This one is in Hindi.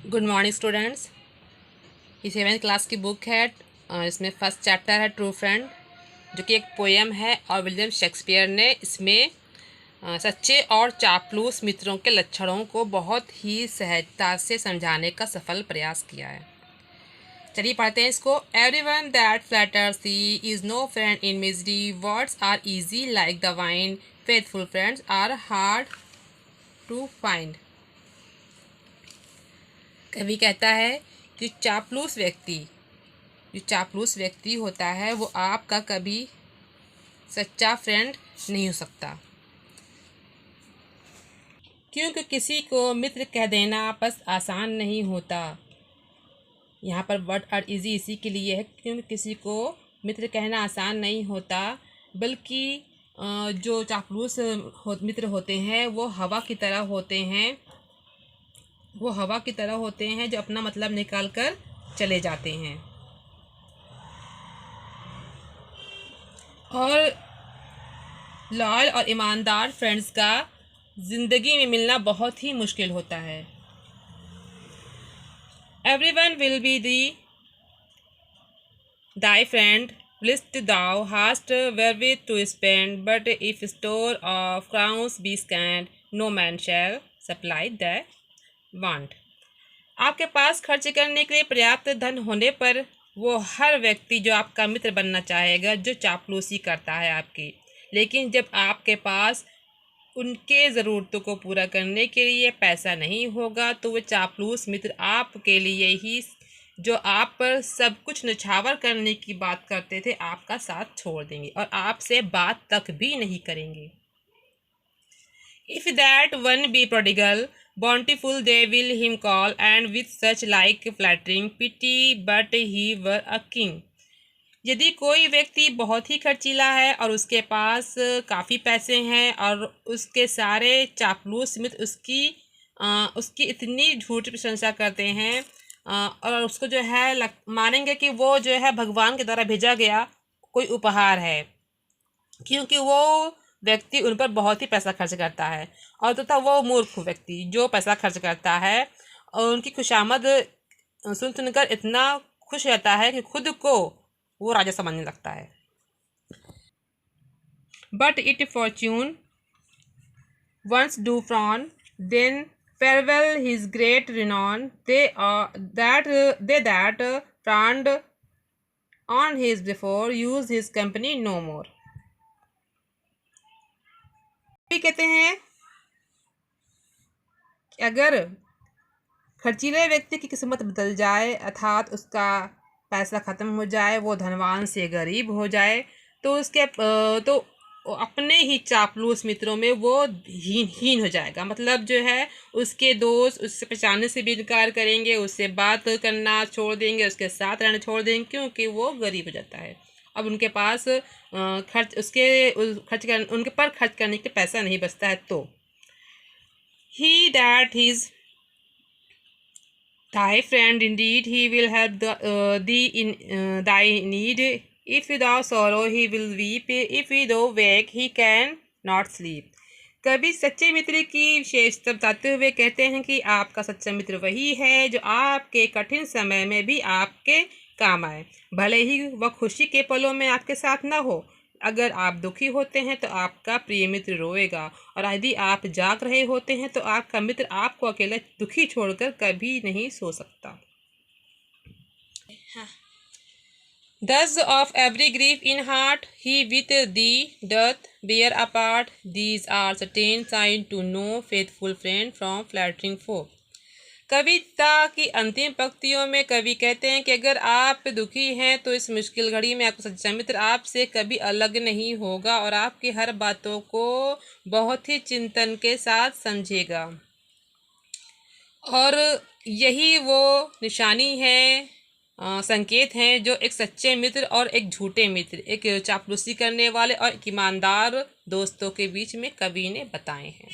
Good morning students. ये 7th क्लास की बुक है। इसमें फर्स्ट चैप्टर है ट्रू फ्रेंड, जो कि एक पोएम है और विलियम शेक्सपियर ने इसमें सच्चे और चापलूस मित्रों के लक्षणों को बहुत ही सहजता से समझाने का सफल प्रयास किया है। चलिए पढ़ते हैं इसको। Everyone that flatters thee is no friend in misery, words are easy like the wind, faithful friends are hard to find. कवि कहता है कि जो चापलूस व्यक्ति होता है वो आपका कभी सच्चा फ्रेंड नहीं हो सकता, क्योंकि किसी को मित्र कह देना बस आसान नहीं होता। यहाँ पर वर्ड और इजी इसी के लिए है, क्योंकि किसी को मित्र कहना आसान नहीं होता, बल्कि जो चापलूस मित्र होते हैं वो हवा की तरह होते हैं जो अपना मतलब निकाल कर चले जाते हैं। और लॉयल और ईमानदार फ्रेंड्स का ज़िंदगी में मिलना बहुत ही मुश्किल होता है। Everyone will be thy friend, list thou hast wherewith to spend, but if store of crowns be scant, no man shall supply the want। आपके पास खर्च करने के लिए पर्याप्त धन होने पर वो हर व्यक्ति जो आपका मित्र बनना चाहेगा जो चापलूसी करता है आपकी, लेकिन जब आपके पास उनके ज़रूरतों को पूरा करने के लिए पैसा नहीं होगा तो वो चापलूस मित्र आपके लिए ही, जो आप पर सब कुछ निछावर करने की बात करते थे, आपका साथ छोड़ देंगे और आपसे बात तक भी नहीं करेंगे। If that one be prodigal, bountiful they will him call, and with such like flattering pity, but he were a king। यदि कोई व्यक्ति बहुत ही खर्चीला है और उसके पास काफ़ी पैसे हैं और उसके सारे चापलूस मित्र उसकी इतनी झूठी प्रशंसा करते हैं और उसको जो है मानेंगे कि वो जो है भगवान के द्वारा भेजा गया कोई उपहार है, क्योंकि वो व्यक्ति उन पर बहुत ही पैसा खर्च करता है। और तथा वो मूर्ख व्यक्ति जो पैसा खर्च करता है और उनकी खुशामद सुनकर इतना खुश रहता है कि खुद को वो राजा समझने लगता है। But if fortune once do frown, then farewell his great renown, they that frowned on his before use his company no more। कहते हैं कि अगर खर्चीले व्यक्ति की किस्मत बदल जाए, अर्थात उसका पैसा ख़त्म हो जाए, वो धनवान से गरीब हो जाए, तो उसके तो अपने ही चापलूस मित्रों में वो हीन हो जाएगा। मतलब जो है उसके दोस्त उससे पहचानने से भी इनकार करेंगे, उससे बात करना छोड़ देंगे, उसके साथ रहना छोड़ देंगे, क्योंकि वो गरीब हो जाता है। अब उनके पास उनके पर खर्च करने के पैसा नहीं बचता है। तो he that is thy friend indeed, he will help thee in thy need। If thou sorrow he will weep, if thou wake he can not sleep। कभी सच्चे मित्र की विशेषता बताते हुए कहते हैं कि आपका सच्चा मित्र वही है जो आपके कठिन समय में भी आपके काम आए, भले ही वह खुशी के पलों में आपके साथ ना हो। अगर आप दुखी होते हैं तो आपका प्रिय मित्र रोएगा, और यदि आप जाग रहे होते हैं तो आपका मित्र आपको अकेला दुखी छोड़कर कभी नहीं सो सकता। Thus of every grief in heart he with thee doth bear apart, these are certain signs to know faithful friend from flattering foe। कविता की अंतिम पंक्तियों में कवि कहते हैं कि अगर आप दुखी हैं तो इस मुश्किल घड़ी में आपका सच्चा मित्र आपसे कभी अलग नहीं होगा और आपकी हर बातों को बहुत ही चिंतन के साथ समझेगा। और यही वो निशानी है, संकेत हैं जो एक सच्चे मित्र और एक झूठे मित्र, एक चापलूसी करने वाले और एक ईमानदार दोस्तों के बीच में कवि ने बताए हैं।